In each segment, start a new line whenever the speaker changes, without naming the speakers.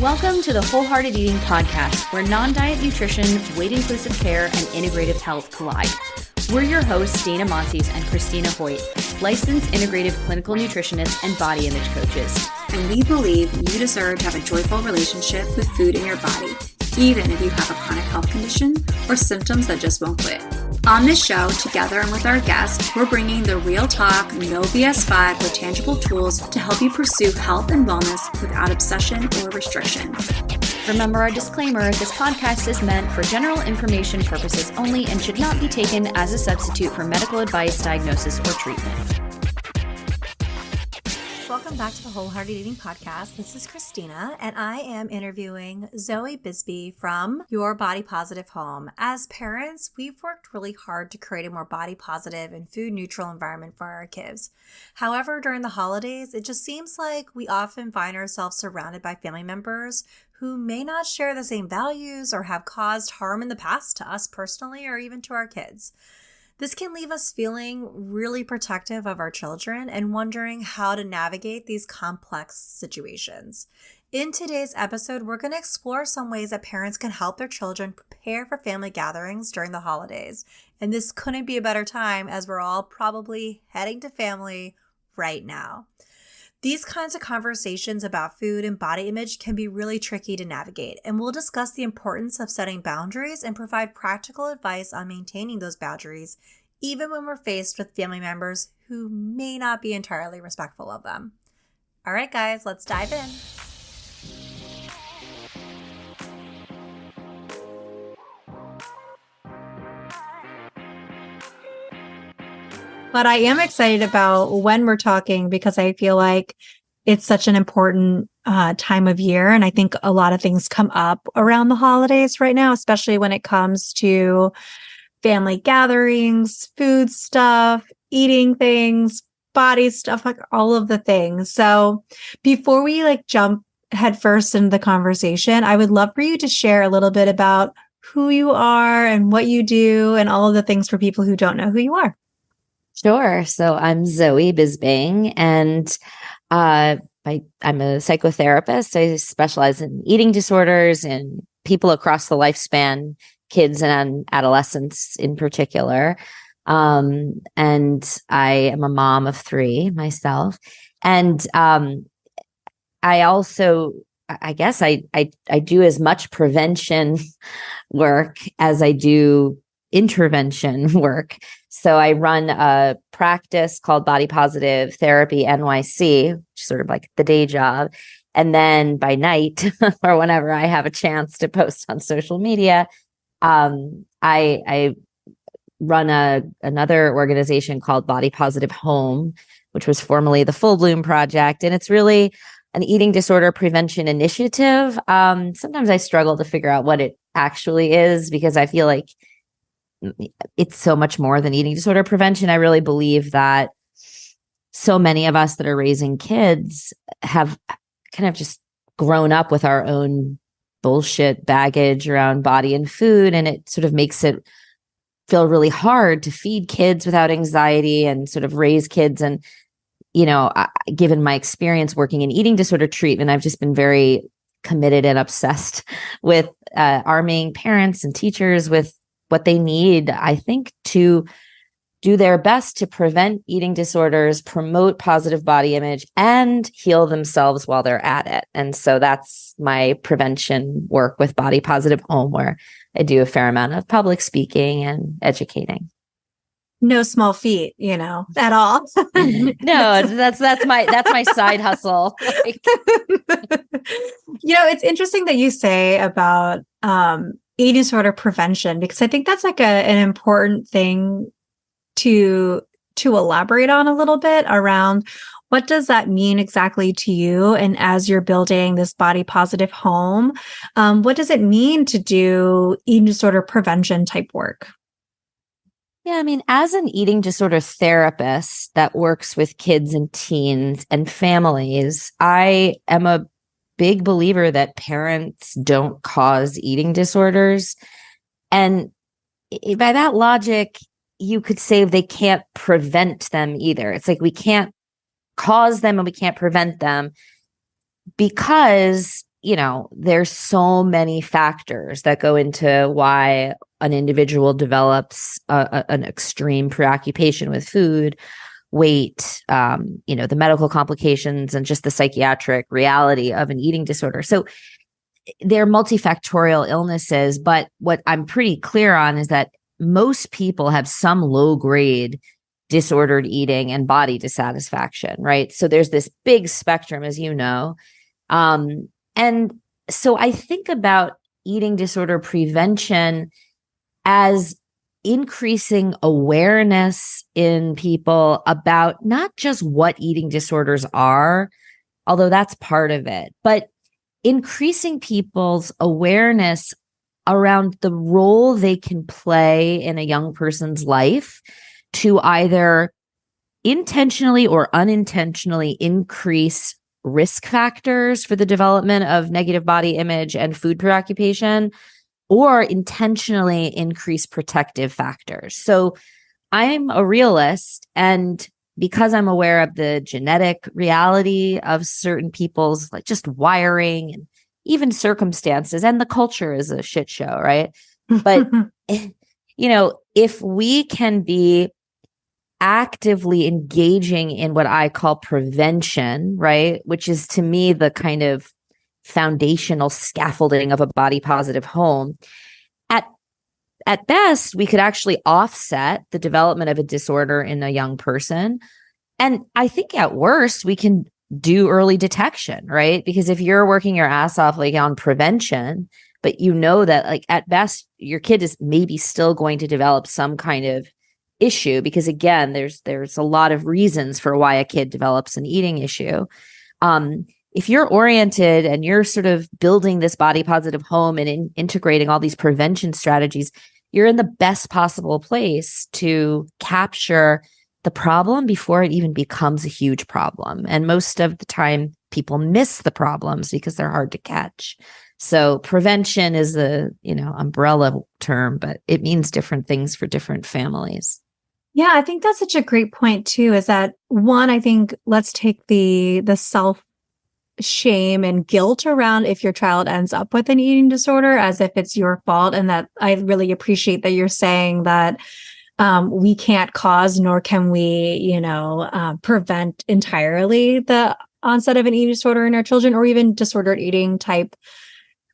Welcome to the Wholehearted Eating Podcast, where non-diet nutrition, weight-inclusive care, and integrative health collide. We're your hosts, Dana Montes and Christina Hoyt, licensed integrative clinical nutritionists and body image coaches.
And we believe you deserve to have a joyful relationship with food in your body, even if you have a chronic health condition or symptoms that just won't quit. On this show, together and with our guests, we're bringing the real talk, no BS vibe with tangible tools to help you pursue health and wellness without obsession or restriction.
Remember our disclaimer, this podcast is meant for general information purposes only and should not be taken as a substitute for medical advice, diagnosis, or treatment.
Welcome back to the Wholehearted Eating Podcast. This is Christina, and I am interviewing Zoe Bisbing from Your Body Positive Home. As parents, we've worked really hard to create a more body positive and food neutral environment for our kids. However, during the holidays, it just seems like we often find ourselves surrounded by family members who may not share the same values or have caused harm in the past to us personally or even to our kids. This can leave us feeling really protective of our children and wondering how to navigate these complex situations. In today's episode, we're going to explore some ways that parents can help their children prepare for family gatherings during the holidays. And this couldn't be a better time as we're all probably heading to family right now. These kinds of conversations about food and body image can be really tricky to navigate, and we'll discuss the importance of setting boundaries and provide practical advice on maintaining those boundaries, even when we're faced with family members who may not be entirely respectful of them. All right, guys, let's dive in. But I am excited about when we're talking because I feel like it's such an important time of year. And I think a lot of things come up around the holidays right now, especially when it comes to family gatherings, food stuff, eating things, body stuff, like all of the things. So before we jump headfirst into the conversation, I would love for you to share a little bit about who you are and what you do and all of the things for people who don't know who you are.
Sure. So I'm Zoe Bisbing, and I'm a psychotherapist. I specialize in eating disorders in people across the lifespan, kids and adolescents in particular. And I am a mom of 3 myself. And I also, I guess I do as much prevention work as I do intervention work. So I run a practice called Body Positive Therapy NYC, which is sort of like the day job. And then by night or whenever I have a chance to post on social media, I run another organization called Body Positive Home, which was formerly the Full Bloom Project. And it's really an eating disorder prevention initiative. Sometimes I struggle to figure out what it actually is because I feel like it's so much more than eating disorder prevention. I really believe that so many of us that are raising kids have kind of just grown up with our own bullshit baggage around body and food. And it sort of makes it feel really hard to feed kids without anxiety and sort of raise kids. And, given my experience working in eating disorder treatment, I've just been very committed and obsessed with arming parents and teachers with what they need, I think, to do their best to prevent eating disorders, promote positive body image, and heal themselves while they're at it. And so that's my prevention work with Body Positive Home, where I do a fair amount of public speaking and educating.
No small feat, at all.
No, that's my side hustle.
It's interesting that you say about eating disorder prevention, because I think that's an important thing to elaborate on a little bit around what does that mean exactly to you? And as you're building this body positive home, what does it mean to do eating disorder prevention type work?
Yeah, I mean, as an eating disorder therapist that works with kids and teens and families, I am a big believer that parents don't cause eating disorders. And by that logic, you could say they can't prevent them either. It's like we can't cause them and we can't prevent them because there's so many factors that go into why an individual develops an extreme preoccupation with food, weight, the medical complications, and just the psychiatric reality of an eating disorder. So they're multifactorial illnesses, but what I'm pretty clear on is that most people have some low-grade disordered eating and body dissatisfaction, right? So there's this big spectrum, as you know. And so I think about eating disorder prevention as increasing awareness in people about not just what eating disorders are, although that's part of it, but increasing people's awareness around the role they can play in a young person's life to either intentionally or unintentionally increase risk factors for the development of negative body image and food preoccupation, or intentionally increase protective factors. So I'm a realist, and because I'm aware of the genetic reality of certain people's like just wiring and even circumstances, and the culture is a shit show, right? But if we can be actively engaging in what I call prevention, right, which is to me the kind of foundational scaffolding of a body positive home, at best, we could actually offset the development of a disorder in a young person. And I think at worst, we can do early detection, right? Because if you're working your ass off like on prevention, but you know that like at best, your kid is maybe still going to develop some kind of issue, because again, there's a lot of reasons for why a kid develops an eating issue. If you're oriented and you're sort of building this body positive home and integrating all these prevention strategies, you're in the best possible place to capture the problem before it even becomes a huge problem. And most of the time, people miss the problems because they're hard to catch. So prevention is a, umbrella term, but it means different things for different families.
Yeah, I think that's such a great point too, is that one, I think let's take the self shame and guilt around if your child ends up with an eating disorder as if it's your fault. And that I really appreciate that you're saying that we can't cause, nor can we, prevent entirely the onset of an eating disorder in our children, or even disordered eating type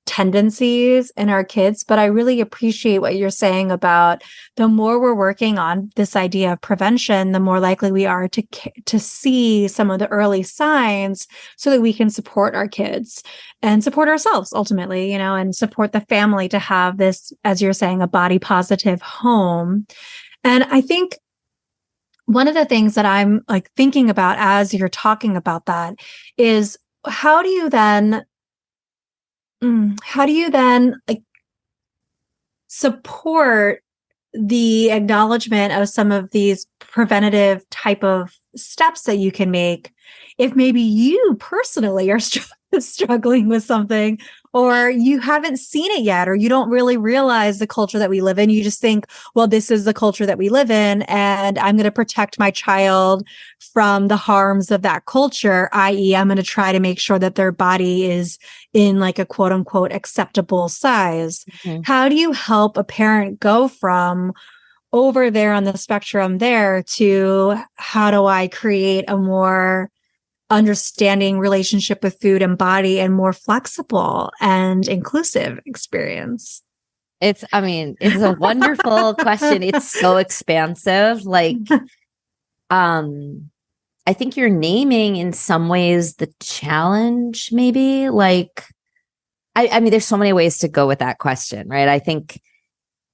tendencies in our kids. But I really appreciate what you're saying about the more we're working on this idea of prevention, the more likely we are to see some of the early signs so that we can support our kids and support ourselves ultimately, and support the family to have this, as you're saying, a body positive home. And I think one of the things that I'm like thinking about as you're talking about that is how do you then like support the acknowledgement of some of these preventative type of steps that you can make if maybe you personally are struggling with something, or you haven't seen it yet, or you don't really realize the culture that we live in. You just think, well, this is the culture that we live in, and I'm going to protect my child from the harms of that culture, i.e., I'm going to try to make sure that their body is in like a quote unquote acceptable size. Mm-hmm. How do you help a parent go from over there on the spectrum there to how do I create a more understanding relationship with food and body and more flexible and inclusive experience?
It's a wonderful question. It's so expansive. Like, I think you're naming in some ways the challenge, maybe. Like, I mean, there's so many ways to go with that question, right? I think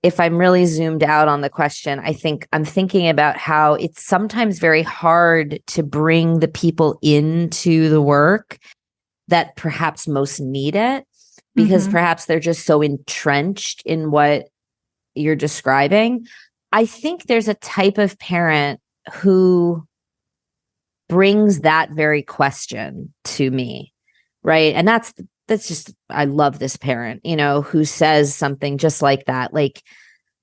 if I'm really zoomed out on the question, I think I'm thinking about how it's sometimes very hard to bring the people into the work that perhaps most need it, because perhaps they're just so entrenched in what you're describing. I think there's a type of parent who brings that very question to me, right? And that's just, I love this parent, who says something just like that. Like,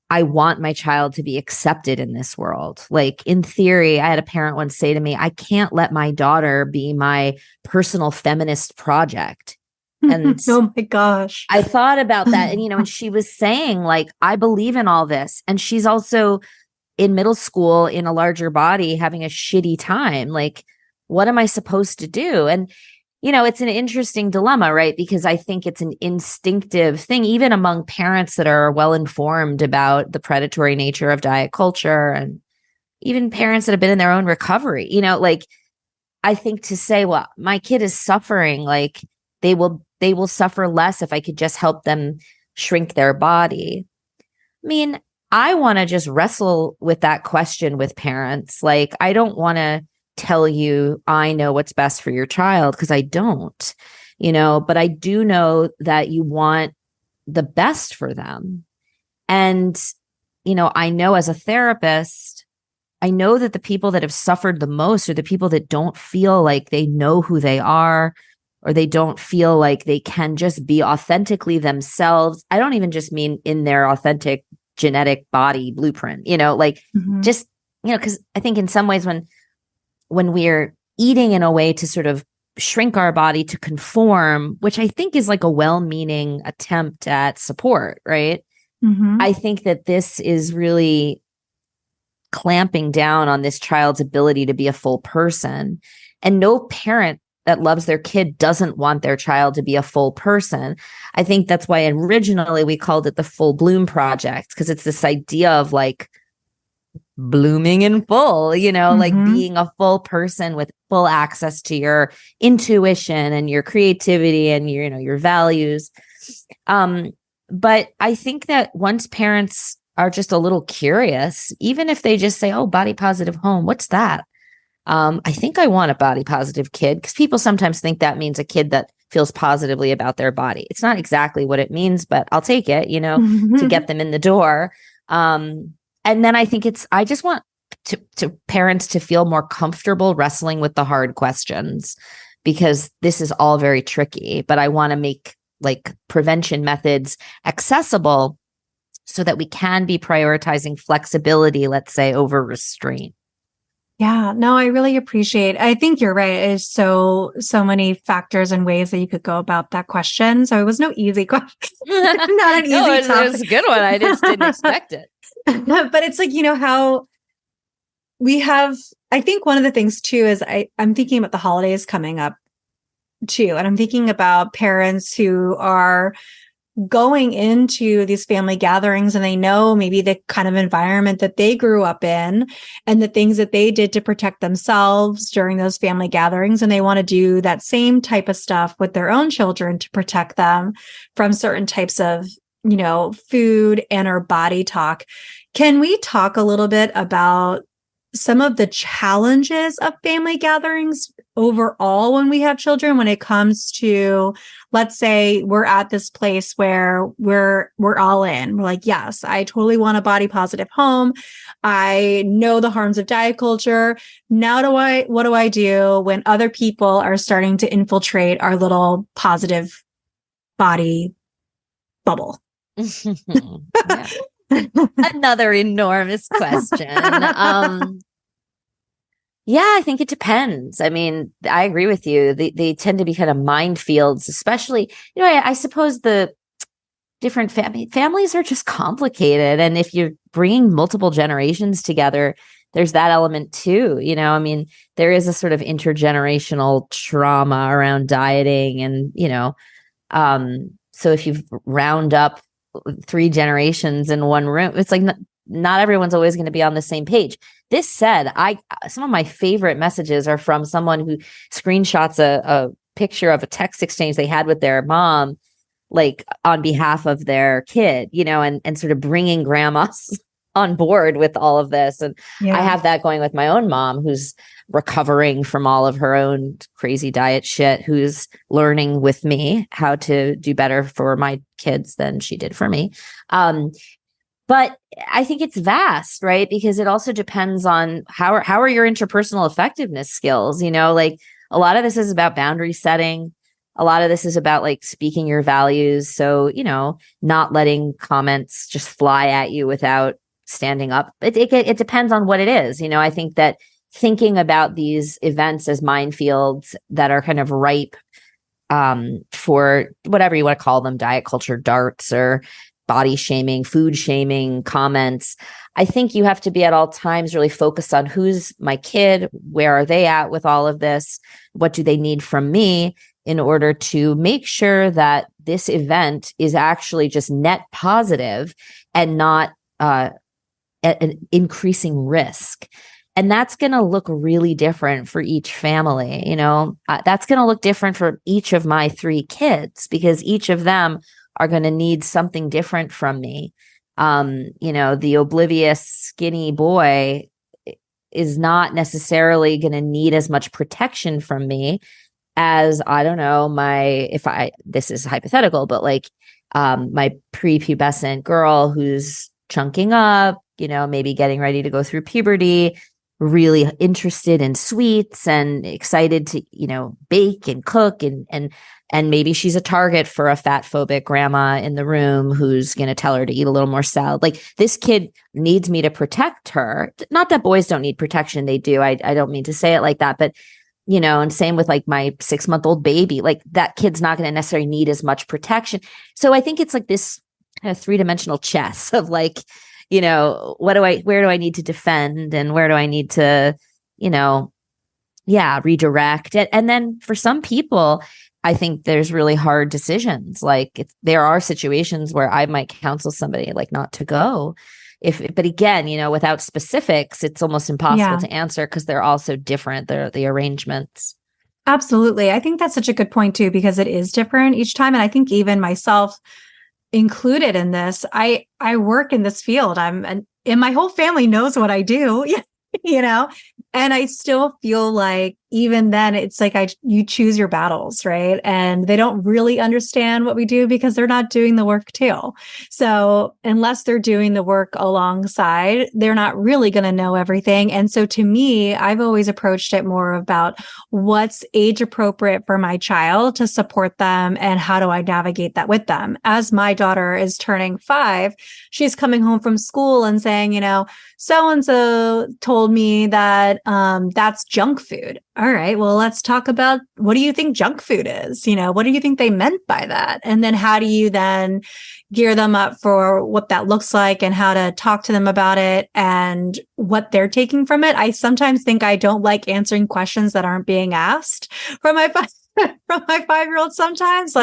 I want my child to be accepted in this world. Like, in theory, I had a parent once say to me, I can't let my daughter be my personal feminist project. And
Oh my gosh.
I thought about that. And, and she was saying, like, I believe in all this. And she's also in middle school in a larger body having a shitty time. Like, what am I supposed to do? And, it's an interesting dilemma, right? Because I think it's an instinctive thing, even among parents that are well informed about the predatory nature of diet culture, and even parents that have been in their own recovery, like, I think to say, well, my kid is suffering, like they will suffer less if I could just help them shrink their body. I mean, I want to just wrestle with that question with parents. Like, I don't want to tell you I know what's best for your child, because I don't, but I do know that you want the best for them. And, I know as a therapist, I know that the people that have suffered the most are the people that don't feel like they know who they are, or they don't feel like they can just be authentically themselves. I don't even just mean in their authentic genetic body blueprint, just, because I think in some ways when we're eating in a way to sort of shrink our body to conform, which I think is like a well-meaning attempt at support, right? I think that this is really clamping down on this child's ability to be a full person. And no parent that loves their kid doesn't want their child to be a full person. I think that's why originally we called it the Full Bloom Project, because it's this idea of like blooming in full, like being a full person with full access to your intuition and your creativity and your values. But I think that once parents are just a little curious, even if they just say, oh, body positive home, what's that? I think I want a body positive kid, because people sometimes think that means a kid that feels positively about their body. It's not exactly what it means, but I'll take it, to get them in the door. And then I think I just want to parents to feel more comfortable wrestling with the hard questions, because this is all very tricky, but I want to make like prevention methods accessible so that we can be prioritizing flexibility, let's say, over restraint.
Yeah, no, I really appreciate. I think you're right. There's so many factors and ways that you could go about that question. So it was no easy question. Not an easy
topic.
It
was a good one. I just didn't expect it.
But it's like, how we have, I think one of the things too is I'm thinking about the holidays coming up too. And I'm thinking about parents who are going into these family gatherings and they know maybe the kind of environment that they grew up in and the things that they did to protect themselves during those family gatherings. And they want to do that same type of stuff with their own children to protect them from certain types of, food and or body talk. Can we talk a little bit about some of the challenges of family gatherings overall when we have children, when it comes to, let's say we're at this place where we're all in, we're like, yes, I totally want a body positive home. I know the harms of diet culture. Now what do I do when other people are starting to infiltrate our little positive body bubble?
Another enormous question. Yeah, I think it depends. I mean, I agree with you. They tend to be kind of minefields, especially, I suppose the different families are just complicated. And if you're bringing multiple generations together, there's that element too. I mean, there is a sort of intergenerational trauma around dieting. And, so if you round up 3 generations in one room, it's like not everyone's always going to be on the same page. This said, some of my favorite messages are from someone who screenshots a picture of a text exchange they had with their mom, like on behalf of their kid, and sort of bringing grandmas on board with all of this. And I have that going with my own mom, who's recovering from all of her own crazy diet shit, who's learning with me how to do better for my kids than she did for me. But I think it's vast, right? Because it also depends on how are your interpersonal effectiveness skills, like a lot of this is about boundary setting. A lot of this is about like speaking your values. So, not letting comments just fly at you without standing up. It depends on what it is. I think that thinking about these events as minefields that are kind of ripe for whatever you want to call them, diet culture darts or body shaming, food shaming comments. I think you have to be at all times really focused on who's my kid, where are they at with all of this, what do they need from me in order to make sure that this event is actually just net positive and not an increasing risk. And that's going to look really different for each family. That's going to look different for each of my 3 kids because each of them are going to need something different from me. The oblivious skinny boy is not necessarily going to need as much protection from me as, I don't know, this is hypothetical, but like my prepubescent girl who's chunking up, maybe getting ready to go through puberty, really interested in sweets and excited to, bake and cook and maybe she's a target for a fat phobic grandma in the room who's going to tell her to eat a little more salad. Like this kid needs me to protect her. Not that boys don't need protection. They do. I don't mean to say it like that, but and same with like my 6-month-old baby, like that kid's not going to necessarily need as much protection. So I think it's like this kind of 3-dimensional chess of like, where do I need to defend and where do I need to, redirect it. And then for some people, I think there's really hard decisions. Like there are situations where I might counsel somebody like not to go. But again, without specifics, it's almost impossible to answer because they're all so different. They're the arrangements.
Absolutely. I think that's such a good point too, because it is different each time. And I think even myself included in this, I work in this field. And my whole family knows what I do, and I still feel like even then it's like you choose your battles, right? And they don't really understand what we do because they're not doing the work too. So unless they're doing the work alongside, they're not really going to know everything. And so to me, I've always approached it more about what's age appropriate for my child to support them and how do I navigate that with them. As my daughter is turning 5, she's coming home from school and saying, so-and-so told me that that's junk food. All right, well, let's talk about what do you think junk food is? What do you think they meant by that? And then how do you then gear them up for what that looks like and how to talk to them about it and what they're taking from it? I sometimes think I don't like answering questions that aren't being asked from my 5-year-old sometimes.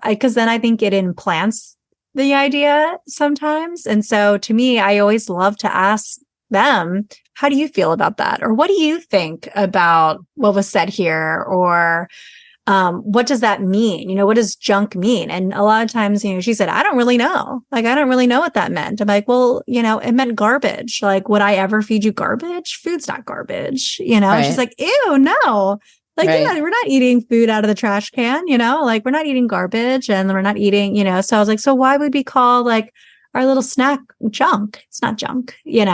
Because then I think it implants the idea sometimes. And so to me, I always love to ask them, how do you feel about that? Or what do you think about what was said here? Or what does that mean? What does junk mean? And a lot of times, she said, I don't really know. I don't really know what that meant. I'm like, well, it meant garbage. Like, would I ever feed you garbage? Food's not garbage, Right. She's like, ew, no. Like, right. Yeah, we're not eating food out of the trash can, like we're not eating garbage and we're not eating, so I was like, so why would we call like our little snack junk? It's not junk, and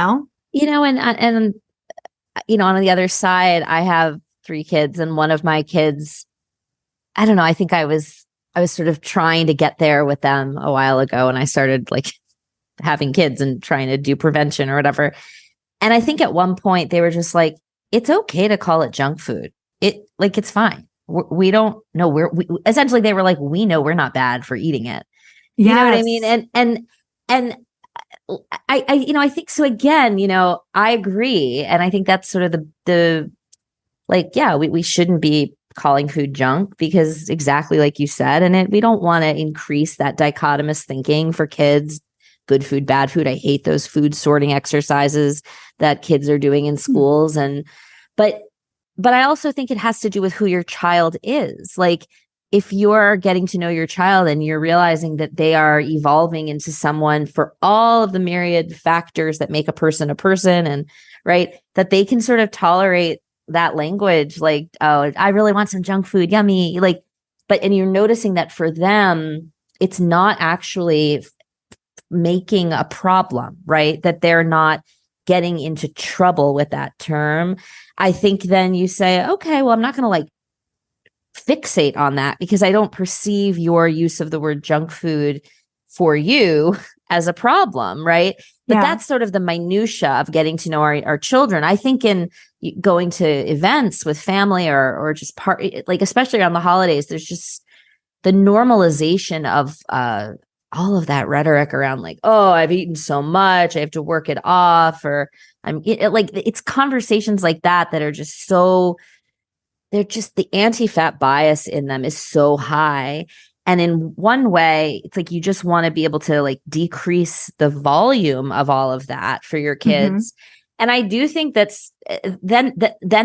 on the other side, I have 3 kids and one of my kids, I don't know, I think I was sort of trying to get there with them a while ago and I started like having kids and trying to do prevention or whatever. And I think at one point they were just like, it's okay to call it junk food. It's fine. We don't know essentially they were like, we know we're not bad for eating it. Yes. You know what I mean? And I think so again, I agree. And I think that's sort of we shouldn't be calling food junk because exactly like you said, and we don't want to increase that dichotomous thinking for kids, good food, bad food. I hate those food sorting exercises that kids are doing in schools. But I also think it has to do with who your child is. Like if you're getting to know your child and you're realizing that they are evolving into someone for all of the myriad factors that make a person and right, that they can sort of tolerate that language, like, oh, I really want some junk food, yummy. And you're noticing that for them, it's not actually making a problem, right? That they're not getting into trouble with that term. I think then you say, okay, well, I'm not going to fixate on that because I don't perceive your use of the word junk food for you
as a problem, right? But
Yeah.
that's sort of the minutia of getting to know our children. I think in going to events with family or just like especially around the holidays, there's just the normalization of all of that rhetoric around like, oh, I've eaten so much, I have to work it off, or it's conversations like that are just so, they're just, the anti-fat bias in them is so high. And in one way, it's like you just want to be able to like decrease the volume of all of that for your kids. And I do think that's then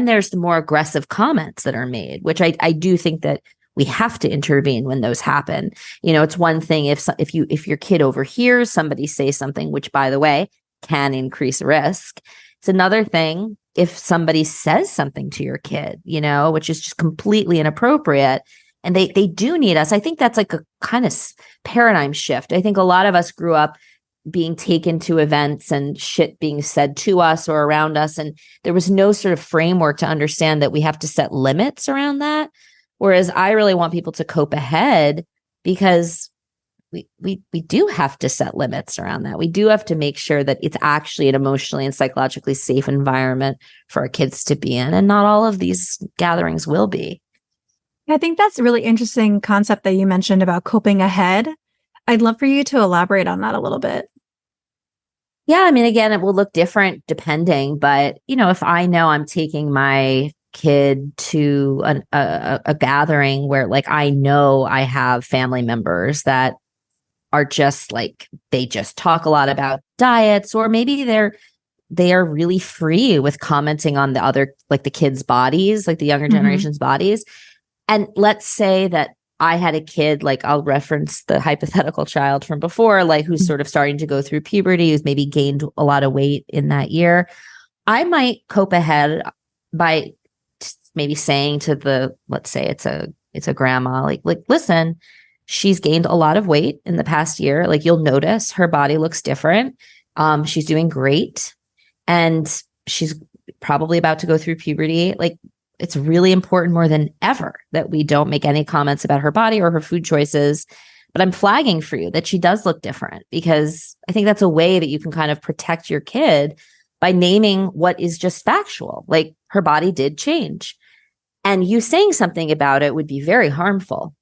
there's the more aggressive comments that are made, which I do think that we have to intervene when those happen. You know, it's one thing if your kid overhears somebody say something, which by the way can increase risk. It's another thing if somebody says something to your kid, you know, which is just completely inappropriate. And they do need us. I think that's like a kind of paradigm shift. I think a lot of us grew up being taken to events and shit being said to us or around us. And there was no sort of framework to understand that we have to set limits around that. Whereas I really want people to cope ahead because we do have to set limits around that. We do have to make sure that it's actually an emotionally and psychologically safe environment for our kids to be in. And not all of these gatherings will be.
I think that's a really interesting concept that you mentioned about coping ahead. I'd love for you to elaborate on that a little bit.
Yeah, I mean, again, it will look different depending, but you know, if I know I'm taking my kid to a gathering where like I know I have family members that are just like, they just talk a lot about diets, or maybe they are really free with commenting on the other, like the kids' bodies, like the younger generation's bodies. And let's say that I had a kid, like I'll reference the hypothetical child from before, like who's sort of starting to go through puberty, who's maybe gained a lot of weight in that year. I might cope ahead by maybe saying to let's say it's a grandma, like, listen, she's gained a lot of weight in the past year. Like you'll notice her body looks different. She's doing great. And she's probably about to go through puberty. Like, it's really important more than ever that we don't make any comments about her body or her food choices. But I'm flagging for you that she does look different, because I think that's a way that you can kind of protect your kid by naming what is just factual. Like her body did change. And you saying something about it would be very harmful.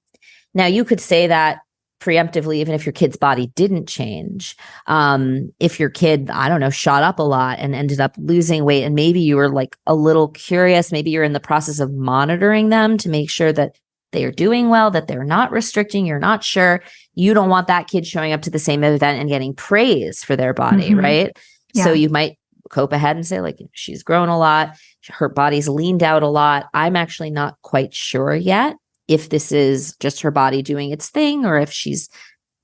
Now, you could say that preemptively, even if your kid's body didn't change. If your kid, I don't know, shot up a lot and ended up losing weight, and maybe you were like a little curious, maybe you're in the process of monitoring them to make sure that they are doing well, that they're not restricting, you're not sure. You don't want that kid showing up to the same event and getting praise for their body, right? Yeah. So you might cope ahead and say, like, she's grown a lot, her body's leaned out a lot. I'm actually not quite sure yet if this is just her body doing its thing or if she's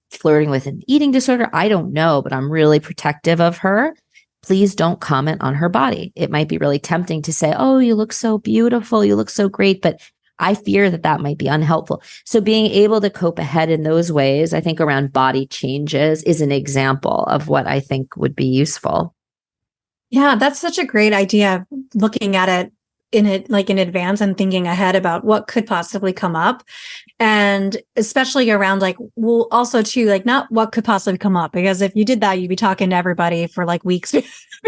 flirting with an eating disorder. I don't know, but I'm really protective of her. Please don't comment on her body. It might be really tempting to say, oh, you look so beautiful, you look so great, but I fear that might be unhelpful. So being able to cope ahead in those ways, I think around body changes, is an example of what I think would be useful.
Yeah, that's such a great idea, looking at it in advance and thinking ahead about what could possibly come up. And especially around like, well, also too, like not what could possibly come up, because if you did that, you'd be talking to everybody for like weeks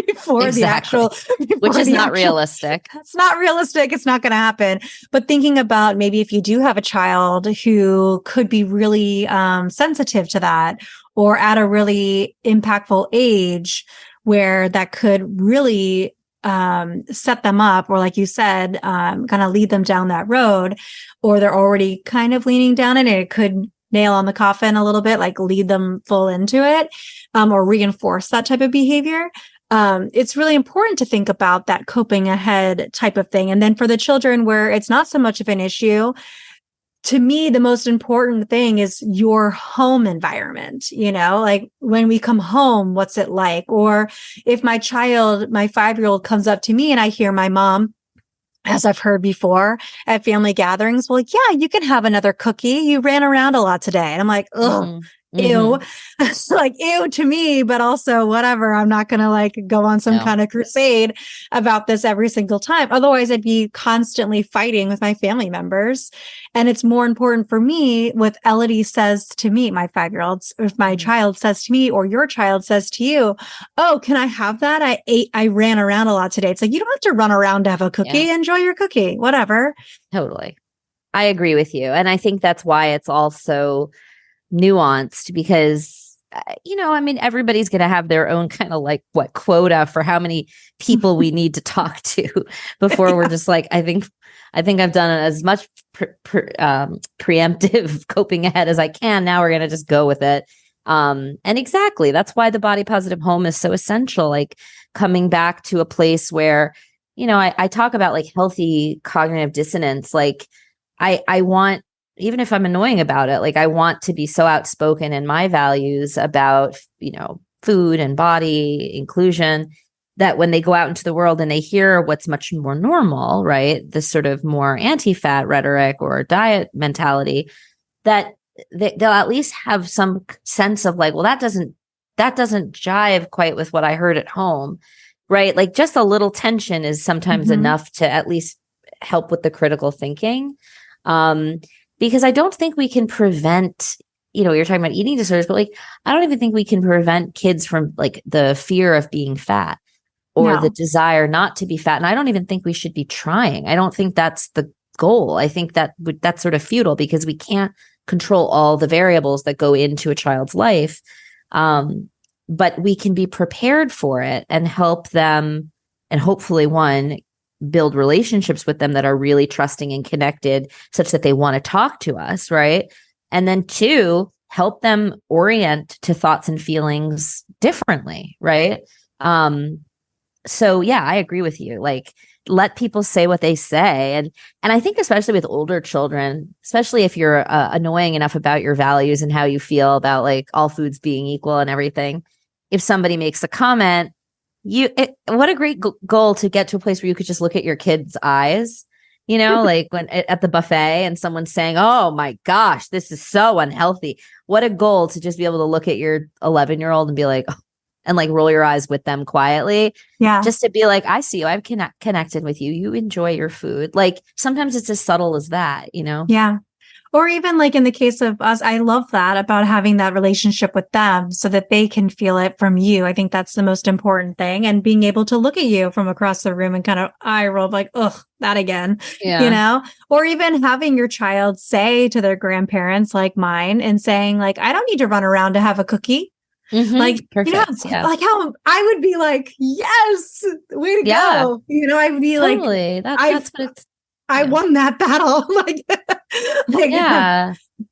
before the actual,
which is not realistic.
It's not realistic. It's not going to happen. But thinking about maybe if you do have a child who could be really sensitive to that, or at a really impactful age where that could really set them up, or like you said, kind of lead them down that road, or they're already kind of leaning down it, and it could nail on the coffin a little bit, like lead them full into it, or reinforce that type of behavior. It's really important to think about that coping ahead type of thing. And then for the children where it's not so much of an issue, to me, the most important thing is your home environment. You know, like when we come home, what's it like? Or if my child, my 5-year-old comes up to me and I hear my mom, as I've heard before at family gatherings, well, yeah, you can have another cookie. You ran around a lot today. And I'm like, oh, ew, like ew to me, but also whatever. I'm not going to like go on some kind of crusade about this every single time. Otherwise, I'd be constantly fighting with my family members. And it's more important for me what Elodie says to me, my 5-year-old, if my child says to me or your child says to you, oh, can I have that? I ran around a lot today. It's like, you don't have to run around to have a cookie. Enjoy your cookie, whatever.
Totally. I agree with you. And I think that's why it's also nuanced because, I mean, everybody's going to have their own kind of like quota for how many people we need to talk to before we're just like, I think I've done as much preemptive coping ahead as I can. Now we're going to just go with it. And exactly. That's why the body positive home is so essential. Like coming back to a place where, I talk about like healthy cognitive dissonance. Like I want, even if I'm annoying about it, like I want to be so outspoken in my values about, food and body inclusion that when they go out into the world and they hear what's much more normal, right? This sort of more anti-fat rhetoric or diet mentality, that they'll at least have some sense of like, well, that doesn't jive quite with what I heard at home, right? Like just a little tension is sometimes enough to at least help with the critical thinking. Because I don't think we can prevent, you're talking about eating disorders, but like, I don't even think we can prevent kids from like the fear of being fat or the desire not to be fat. And I don't even think we should be trying. I don't think that's the goal. I think that that's sort of futile because we can't control all the variables that go into a child's life. But we can be prepared for it and help them. And hopefully build relationships with them that are really trusting and connected such that they want to talk to us. Right. And then 2, help them orient to thoughts and feelings differently. Right. So yeah, I agree with you. Like let people say what they say. And I think especially with older children, especially if you're annoying enough about your values and how you feel about like all foods being equal and everything, if somebody makes a comment, what a great goal to get to a place where you could just look at your kid's eyes, like when at the buffet and someone's saying, oh my gosh, this is so unhealthy. What a goal to just be able to look at your 11-year-old and be like, oh, and like roll your eyes with them quietly. Yeah. Just to be like, I see you. I've connected with you. You enjoy your food. Like sometimes it's as subtle as that,
Yeah. Or even like in the case of us, I love that about having that relationship with them so that they can feel it from you. I think that's the most important thing. And being able to look at you from across the room and kind of eye roll like, ugh, that again, or even having your child say to their grandparents like mine and saying like, I don't need to run around to have a cookie. Like,
perfect.
Like how I would be like, yes, way to go. I would be
totally. That's what it's.
I won that battle.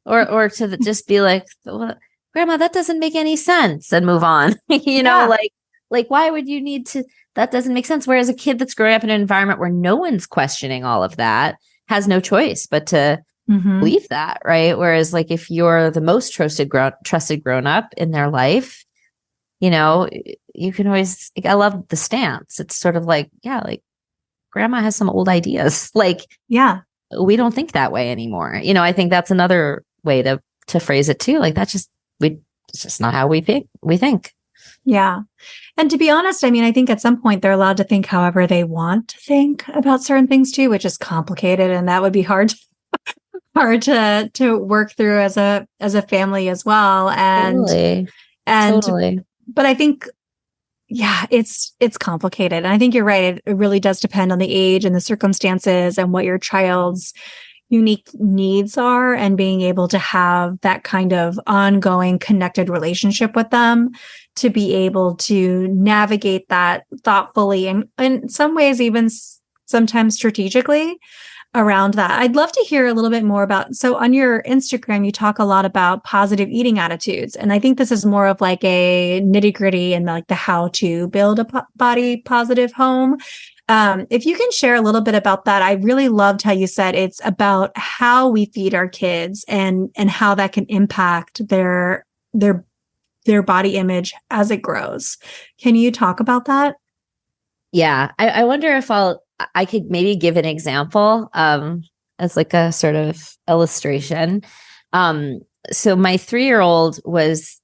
Or to just be like, well, Grandma, that doesn't make any sense and move on. Like why would you need to? That doesn't make sense. Whereas a kid that's growing up in an environment where no one's questioning all of that has no choice but to believe that, right? Whereas like if you're the most trusted grown up in their life, you can always. Like, I love the stance. It's sort of like, like Grandma has some old ideas. Like, we don't think that way anymore. I think that's another way to phrase it too. Like it's just not how we think.
Yeah. And to be honest, I mean, I think at some point they're allowed to think however they want to think about certain things too, which is complicated. And that would be hard to work through as a family as well. And,
totally.
But I think, it's complicated. And I think you're right. It really does depend on the age and the circumstances and what your child's unique needs are and being able to have that kind of ongoing connected relationship with them to be able to navigate that thoughtfully and in some ways, even sometimes strategically around that. I'd love to hear a little bit more about, so on your Instagram, you talk a lot about positive eating attitudes. And I think this is more of like a nitty gritty and like the how to build a body positive home. If you can share a little bit about that, I really loved how you said it's about how we feed our kids and how that can impact their body image as it grows. Can you talk about that?
Yeah. I wonder if I could maybe give an example as like a sort of illustration. so my 3-year-old was,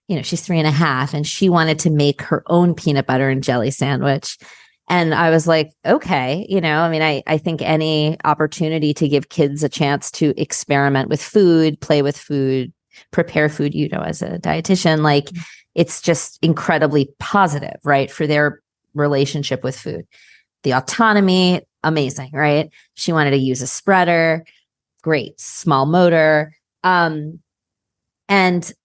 she's 3.5 and she wanted to make her own peanut butter and jelly sandwich. And I was like, okay, I think any opportunity to give kids a chance to experiment with food, play with food, prepare food, as a dietitian, like it's just incredibly positive, right? For their relationship with food. The autonomy, amazing, right? She wanted to use a spreader, great, small motor. And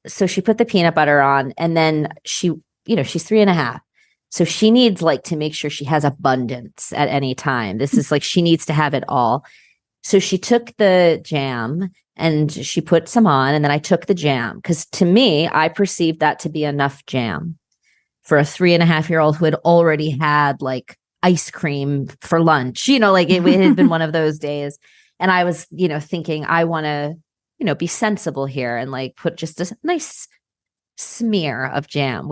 so she put the peanut butter on, and then she's 3.5. So she needs to make sure she has abundance at any time. This is she needs to have it all. So she took the jam and she put some on, and then I took the jam because to me, I perceived that to be enough jam for a 3.5-year-old who had already had ice cream for lunch, it had been one of those days. And I was, thinking I want to, be sensible here and put just a nice smear of jam.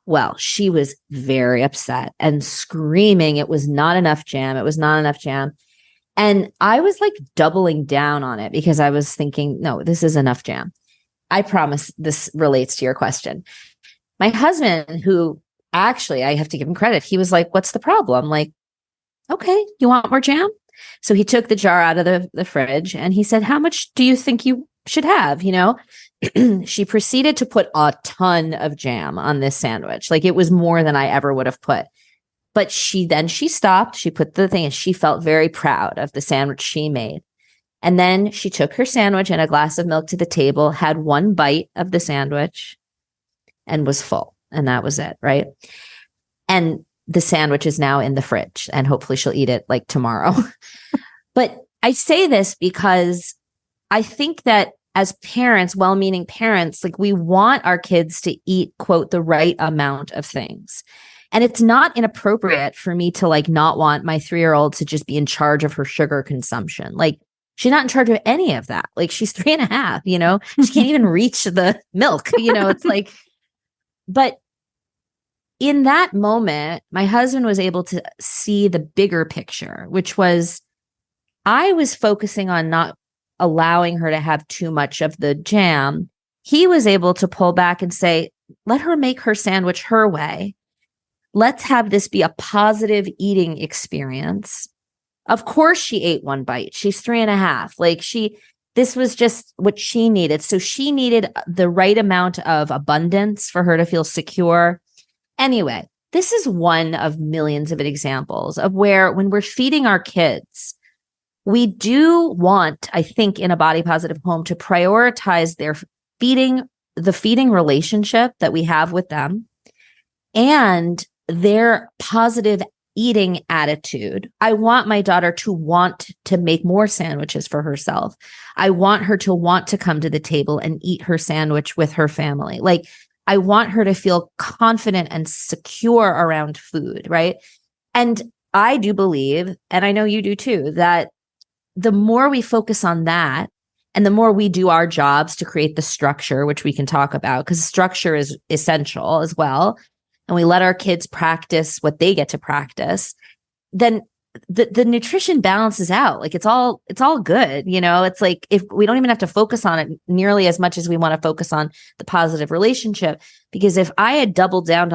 Well, she was very upset and screaming it was not enough jam. It was not enough jam. And I was doubling down on it because I was thinking, no, this is enough jam. I promise this relates to your question. My husband, who actually, I have to give him credit, he was like, what's the problem? Okay, you want more jam? So he took the jar out of the fridge and he said, how much do you think you should have? She proceeded to put a ton of jam on this sandwich. It was more than I ever would have put. But she stopped. She put the thing and she felt very proud of the sandwich she made. And then she took her sandwich and a glass of milk to the table, had one bite of the sandwich and was full. And that was it. Right. And the sandwich is now in the fridge and hopefully she'll eat it tomorrow. But I say this because I think that as parents, well-meaning parents, we want our kids to eat, quote, the right amount of things. And it's not inappropriate for me to not want my 3-year-old to just be in charge of her sugar consumption. She's not in charge of any of that. She's 3.5, she can't even reach the milk, it's but in that moment, my husband was able to see the bigger picture, which was I was focusing on not allowing her to have too much of the jam. He was able to pull back and say, let her make her sandwich her way. Let's have this be a positive eating experience. Of course, she ate one bite. She's 3.5. This was just what she needed. So she needed the right amount of abundance for her to feel secure. Anyway, this is one of millions of examples of where when we're feeding our kids, we do want, I think, in a body positive home to prioritize the feeding relationship that we have with them and their positive eating attitude. I want my daughter to want to make more sandwiches for herself. I want her to want to come to the table and eat her sandwich with her family. I want her to feel confident and secure around food, right? And I do believe, and I know you do too, that the more we focus on that and the more we do our jobs to create the structure, which we can talk about, because structure is essential as well, and we let our kids practice what they get to practice, then the nutrition balances out. It's all good. It's if we don't even have to focus on it nearly as much as we want to focus on the positive relationship, because if I had doubled down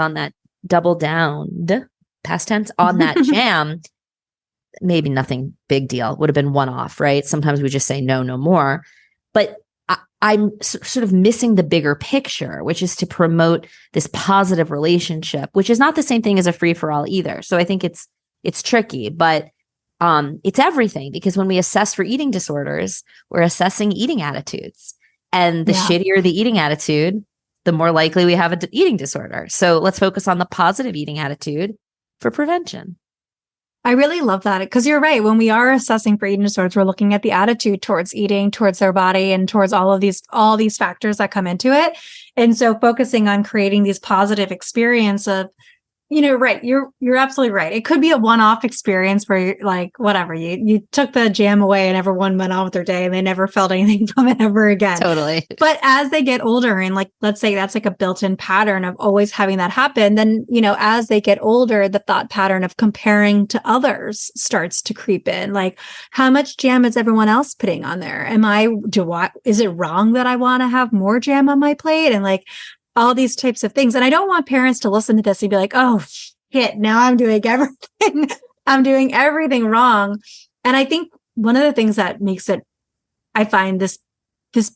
past tense on that jam, maybe nothing big deal, would have been one off, right? Sometimes we just say no more, but I'm sort of missing the bigger picture, which is to promote this positive relationship, which is not the same thing as a free for all either. So I think it's tricky, but it's everything, because when we assess for eating disorders, we're assessing eating attitudes, and the shittier the eating attitude, the more likely we have an eating disorder. So let's focus on the positive eating attitude for prevention.
I really love that, because you're right. When we are assessing for eating disorders, we're looking at the attitude towards eating, towards their body, and towards all these factors that come into it. And so focusing on creating these positive experience of Right. You're absolutely right. It could be a one-off experience where you're like, whatever, you took the jam away and everyone went on with their day and they never felt anything from it ever again.
Totally.
But as they get older and like, let's say that's like a built-in pattern of always having that happen, then, as they get older, the thought pattern of comparing to others starts to creep in. Like, how much jam is everyone else putting on there? Is it wrong that I want to have more jam on my plate? And like, all these types of things. And I don't want parents to listen to this and be like, oh shit, now I'm doing everything. I'm doing everything wrong. And I think one of the things that makes it, I find this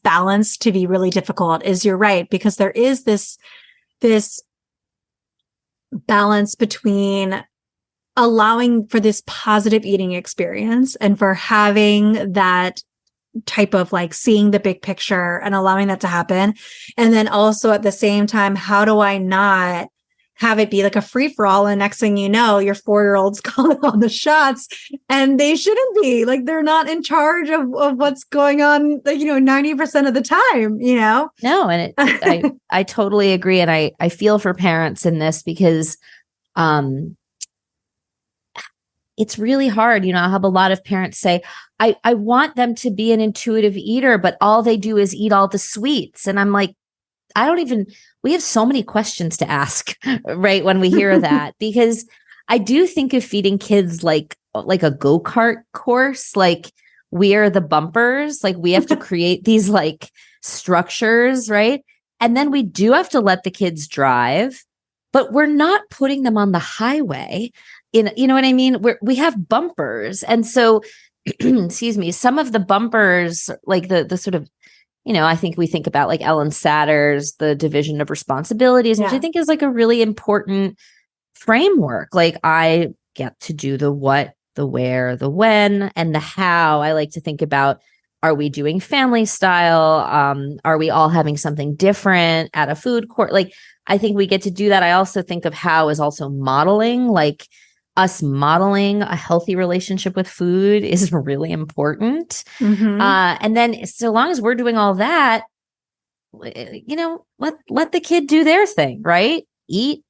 balance to be really difficult is you're right, because there is this balance between allowing for this positive eating experience and for having that type of like seeing the big picture and allowing that to happen. And then also at the same time, how do I not have it be like a free for all? And next thing you know, your 4-year-old's calling all the shots and they shouldn't be. Like, they're not in charge of what's going on, like, 90% of the time,
No. And I totally agree. And I feel for parents in this because, it's really we have a lot of parents say, I want them to be an intuitive eater, but all they do is eat all the sweets. And I'm like, we have so many questions to ask, right? When we hear that, because I do think of feeding kids like a go-kart course, like we are the bumpers, like we have to create these like structures, right? And then we do have to let the kids drive, but we're not putting them on the highway. You know what I mean? We have bumpers. And so, excuse me, some of the bumpers, like the sort of, I think we think about like Ellen Satter's, the division of responsibilities, which I think is like a really important framework. Like, I get to do the what, the where, the when, and the how. I like to think about, are we doing family style? Are we all having something different at a food court? Like, I think we get to do that. I also think of how is also modeling, like us modeling a healthy relationship with food is really important.
Mm-hmm.
And then so long as we're doing all that, let the kid do their thing, right? Eat,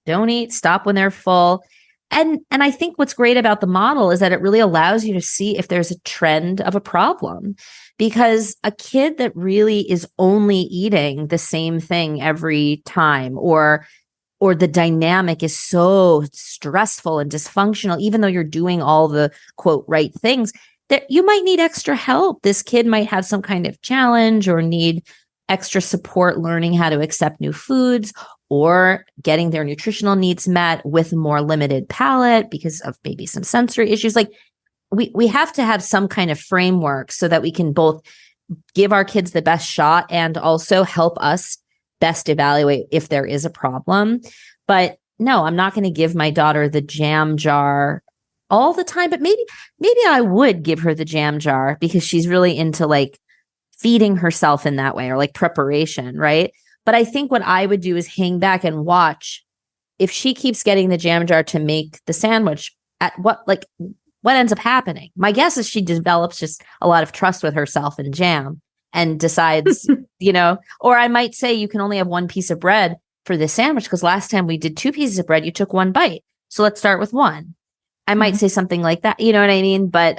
don't eat, stop when they're full. And I think what's great about the model is that it really allows you to see if there's a trend of a problem, because a kid that really is only eating the same thing every time, or the dynamic is so stressful and dysfunctional, even though you're doing all the quote right things, that you might need extra help. This kid might have some kind of challenge or need extra support learning how to accept new foods or getting their nutritional needs met with more limited palate because of maybe some sensory issues. Like, we have to have some kind of framework so that we can both give our kids the best shot and also help us best evaluate if there is a problem. But no, I'm not going to give my daughter the jam jar all the time, but maybe I would give her the jam jar because she's really into like feeding herself in that way, or like preparation, right? But I think what I would do is hang back and watch if she keeps getting the jam jar to make the sandwich, at what ends up happening. My guess is she develops just a lot of trust with herself and jam and decides, or I might say you can only have one piece of bread for this sandwich because last time we did 2 pieces of bread, you took 1 bite. So let's start with 1. I might say something like that. You know what I mean? But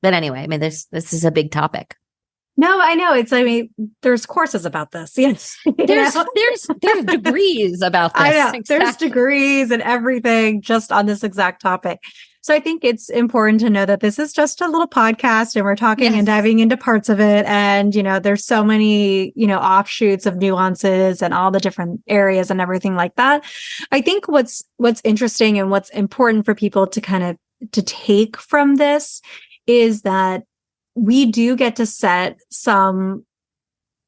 anyway, I mean, this is a big topic.
No, I know. There's courses about this. Yes.
There's degrees about this.
I know.
Exactly.
There's degrees and everything just on this exact topic. So I think it's important to know that this is just a little podcast and we're talking and diving into parts of it. And, there's so many, offshoots of nuances and all the different areas and everything like that. I think what's interesting and what's important for people to kind of to take from this is that we do get to set some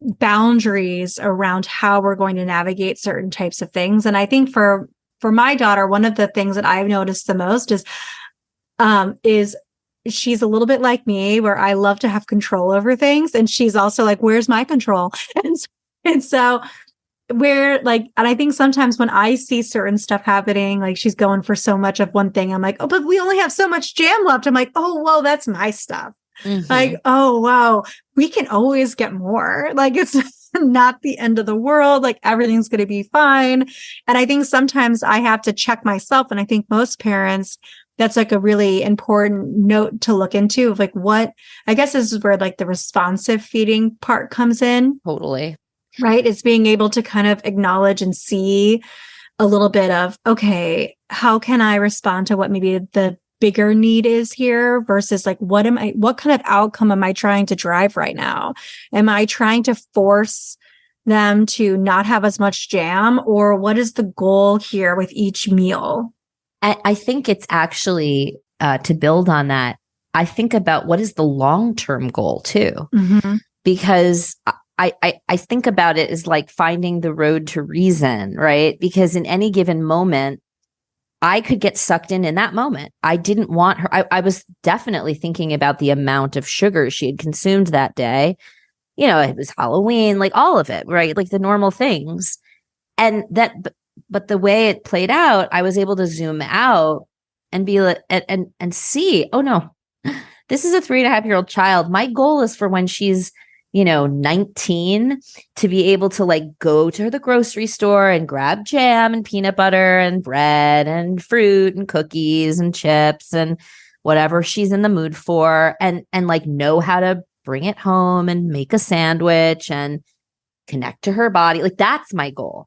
boundaries around how we're going to navigate certain types of things. And I think for my daughter, one of the things that I've noticed the most is she's a little bit like me, where I love to have control over things. And she's also like, where's my control? And so and I think sometimes when I see certain stuff happening, like she's going for so much of one thing, I'm like, oh, but we only have so much jam left. I'm like, oh, well, that's my stuff. Mm-hmm. Like, oh, wow, we can always get more. Like, it's not the end of the world. Like everything's going to be fine. And I think sometimes I have to check myself. And I think most parents, that's like a really important note to look into of like what, I guess this is where like the responsive feeding part comes in.
Totally.
Right? It's being able to kind of acknowledge and see a little bit of, okay, how can I respond to what maybe the bigger need is here versus like, what kind of outcome am I trying to drive right now? Am I trying to force them to not have as much jam, or what is the goal here with each meal?
I think it's actually to build on that. I think about what is the long-term goal too, because I think about it as like finding the road to reason, right? Because in any given moment, I could get sucked in that moment. I didn't want her. I was definitely thinking about the amount of sugar she had consumed that day. You know, it was Halloween, like all of it, right? Like the normal things. And that, but the way it played out, I was able to zoom out and be like, and see, oh no, this is a 3.5-year-old child. My goal is for when she's, 19 to be able to like go to the grocery store and grab jam and peanut butter and bread and fruit and cookies and chips and whatever she's in the mood for, and like know how to bring it home and make a sandwich and connect to her body. Like that's my goal.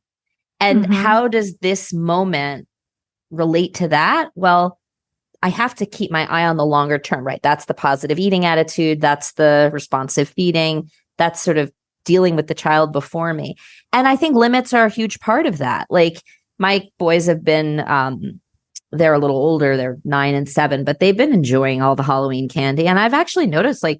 And how does this moment relate to that? Well, I have to keep my eye on the longer term, right? That's the positive eating attitude. That's the responsive feeding. That's sort of dealing with the child before me. And I think limits are a huge part of that. Like my boys have been, they're a little older, they're 9 and 7, but they've been enjoying all the Halloween candy. And I've actually noticed like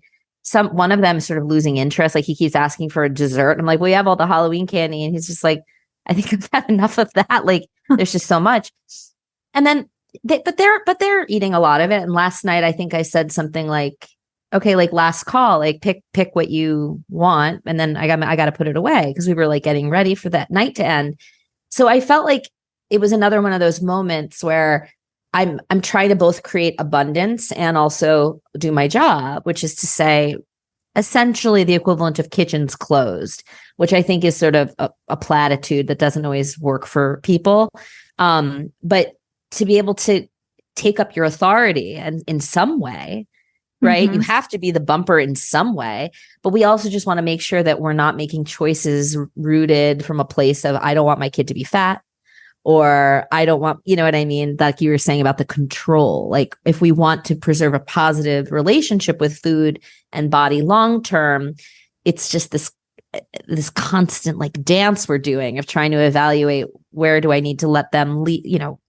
one of them is sort of losing interest. Like he keeps asking for a dessert. I'm like, well, you have all the Halloween candy. And he's just like, I think I've had enough of that. Like there's just so much. And then but they're eating a lot of it. And last night, I think I said something like, okay, like last call, like pick what you want. And then I got to put it away because we were like getting ready for that night to end. So I felt like it was another one of those moments where I'm trying to both create abundance and also do my job, which is to say, essentially the equivalent of kitchens closed, which I think is sort of a platitude that doesn't always work for people. But to be able to take up your authority and in some way, right? You have to be the bumper in some way, but we also just want to make sure that we're not making choices rooted from a place of, I don't want my kid to be fat, or I don't want, you know what I mean? Like you were saying about the control, like if we want to preserve a positive relationship with food and body long-term, it's just this constant like dance we're doing of trying to evaluate where do I need to let them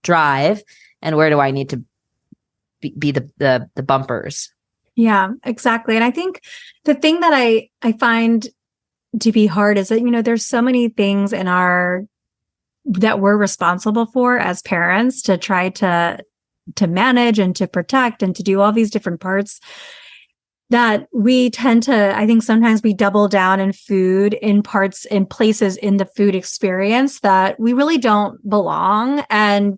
drive and where do I need to be the bumpers.
Yeah, exactly. And I think the thing that I find to be hard is that, there's so many things that we're responsible for as parents to try to manage and to protect and to do all these different parts that we tend to, I think sometimes we double down in food in parts, in places in the food experience that we really don't belong.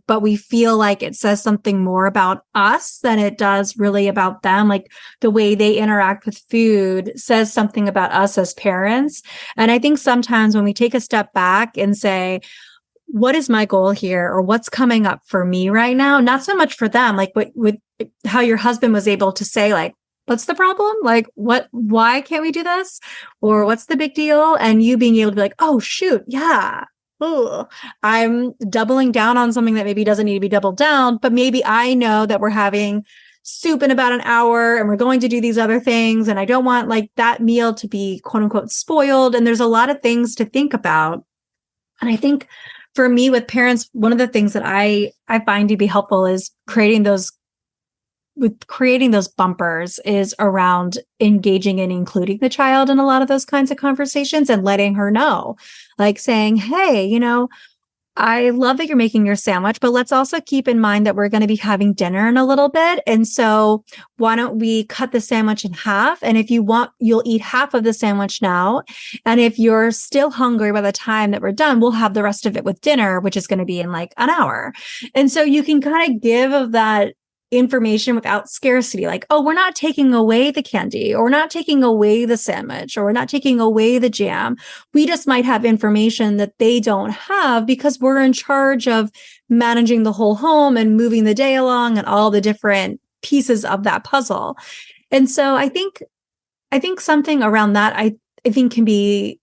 But we feel like it says something more about us than it does really about them. Like the way they interact with food says something about us as parents. And I think sometimes when we take a step back and say, what is my goal here, or what's coming up for me right now? Not so much for them, like with how your husband was able to say, like, what's the problem? Like, why can't we do this? Or what's the big deal? And you being able to be like, oh, shoot. Yeah. Ooh, I'm doubling down on something that maybe doesn't need to be doubled down, but maybe I know that we're having soup in about an hour and we're going to do these other things. And I don't want like that meal to be quote unquote spoiled. And there's a lot of things to think about. And I think for me with parents, one of the things that I find to be helpful is creating those bumpers is around engaging and including the child in a lot of those kinds of conversations and letting her know, like saying, hey, I love that you're making your sandwich, but let's also keep in mind that we're going to be having dinner in a little bit. And so why don't we cut the sandwich in half? And if you want, you'll eat half of the sandwich now. And if you're still hungry by the time that we're done, we'll have the rest of it with dinner, which is going to be in like an hour. And so you can kind of give of that information without scarcity. Like, oh, we're not taking away the candy, or we're not taking away the sandwich, or we're not taking away the jam. We just might have information that they don't have because we're in charge of managing the whole home and moving the day along and all the different pieces of that puzzle. And so I think something around that I think can be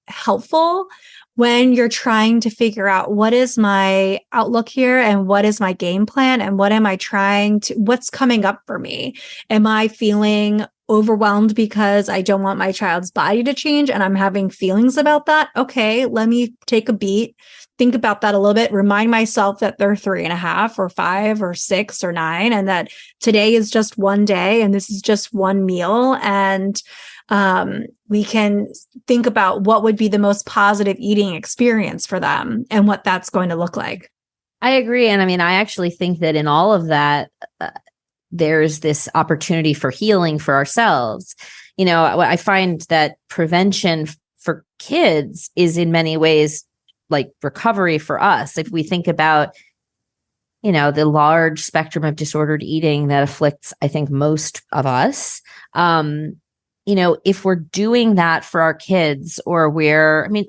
helpful when you're trying to figure out what is my outlook here and what is my game plan and what's coming up for me. Am I feeling overwhelmed because I don't want my child's body to change and I'm having feelings about that? Okay, let me take a beat, think about that a little bit, remind myself that they're 3.5 or 5 or 6 or 9, and that today is just one day and this is just one meal. And we can think about what would be the most positive eating experience for them and what that's going to look like.
I agree. And I mean, I actually think that in all of that, there's this opportunity for healing for ourselves. You know, I find that prevention for kids is in many ways like recovery for us. If we think about, you know, the large spectrum of disordered eating that afflicts, I think, most of us, you know, if we're doing that for our kids, or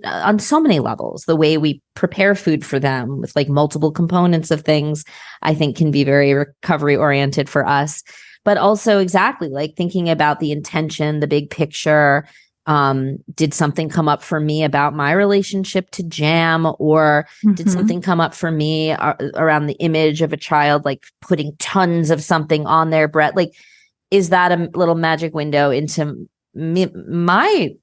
on so many levels, the way we prepare food for them with like multiple components of things, I think can be very recovery oriented for us. But also exactly like thinking about the intention, the big picture. Did something come up for me about my relationship to jam, or did something come up for me around the image of a child, like putting tons of something on their bread? Like, is that a little magic window into my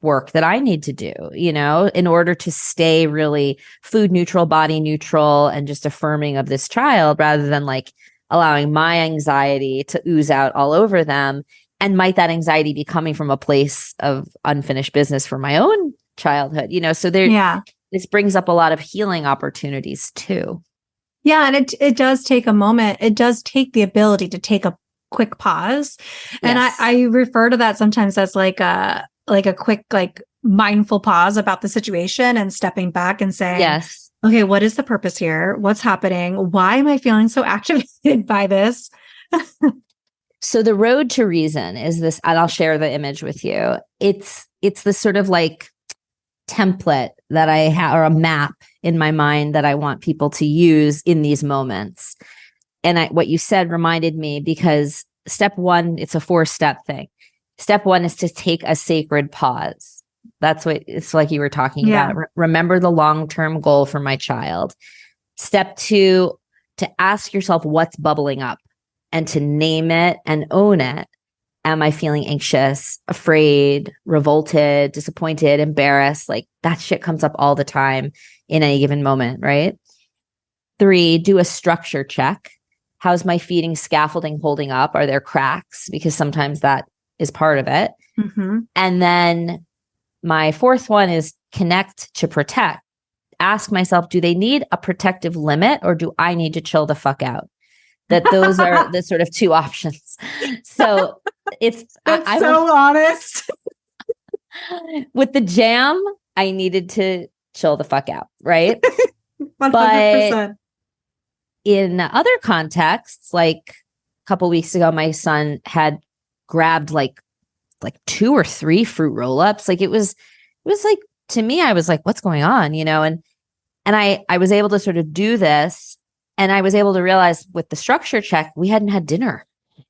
work that I need to do, you know, in order to stay really food neutral, body neutral, and just affirming of this child, rather than like allowing my anxiety to ooze out all over them? And might that anxiety be coming from a place of unfinished business for my own childhood, you know? So this brings up a lot of healing opportunities too.
Yeah. And it does take a moment. It does take the ability to take a quick pause. And
Yes.
I refer to that sometimes as like a quick, like mindful pause about the situation and stepping back and saying,
yes,
okay, what is the purpose here? What's happening? Why am I feeling so activated by this?
So the road to reason is this, and I'll share the image with you. It's this sort of like template that I have, or a map in my mind that I want people to use in these moments. And what you said reminded me, because step one, it's a 4-step thing. Step one is to take a sacred pause. That's what it's like you were talking about. Remember the long-term goal for my child. Step two, to ask yourself what's bubbling up and to name it and own it. Am I feeling anxious, afraid, revolted, disappointed, embarrassed? Like that shit comes up all the time in any given moment, right? 3, do a structure check. How's my feeding scaffolding holding up? Are there cracks? Because sometimes that is part of it. And then my 4th one is connect to protect. Ask myself, do they need a protective limit, or do I need to chill the fuck out? That those are the sort of 2 options. So it's
That's so honest.
With the jam, I needed to chill the fuck out, right?
100%.
But in other contexts, like a couple weeks ago, my son had grabbed like 2 or 3 fruit roll-ups. Like it was like, to me, I was like, what's going on? You know, and I was able to sort of do this, and I was able to realize with the structure check, we hadn't had dinner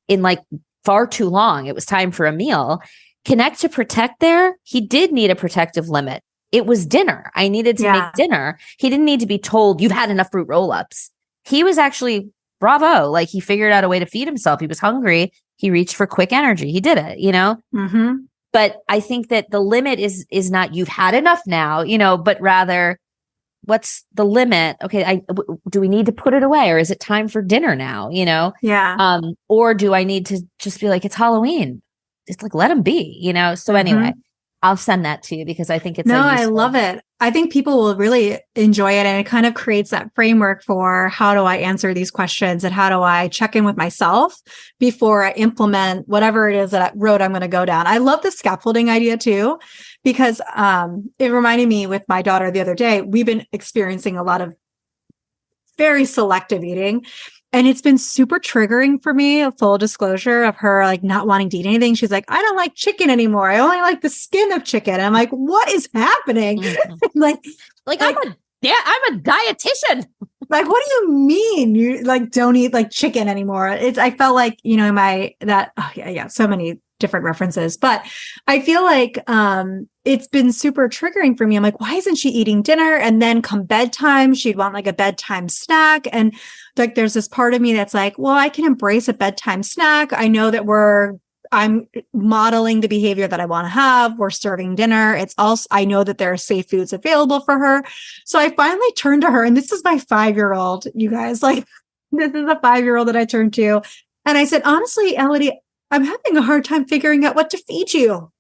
in like far too long. It was time for a meal. Connect to protect there. He did need a protective limit. It was dinner. I needed to make dinner. He didn't need to be told you've had enough fruit roll-ups. He was actually bravo. Like he figured out a way to feed himself. He was hungry. He reached for quick energy. He did it, you know? But I think that the limit is not you've had enough now, you know, but rather what's the limit? Okay, do we need to put it away, or is it time for dinner now? You know?
Yeah.
Or do I need to just be like, it's Halloween? It's like, let them be, you know? So anyway, I'll send that to you because I think it's
I love it. I think people will really enjoy it. And it kind of creates that framework for how do I answer these questions and how do I check in with myself before I implement whatever it is that road I'm going to go down. I love the scaffolding idea too, because it reminded me with my daughter the other day, we've been experiencing a lot of very selective eating. And it's been super triggering for me, a full disclosure of her like not wanting to eat anything. She's like, I don't like chicken anymore. I only like the skin of chicken. And I'm like, what is happening?
Mhm.
like
I'm a dietitian.
like, what do you mean you like don't eat like chicken anymore? I felt like, you know, so many different references, but I feel like it's been super triggering for me. I'm like, why isn't she eating dinner? And then come bedtime, she'd want like a bedtime snack. And like there's this part of me that's like, well, I can embrace a bedtime snack. I know that I'm modeling the behavior that I want to have. We're serving dinner. It's also, I know that there are safe foods available for her. So I finally turned to her, and this is my 5-year-old, you guys, like this is a 5-year-old that I turned to. And I said, honestly, Elodie, I'm having a hard time figuring out what to feed you.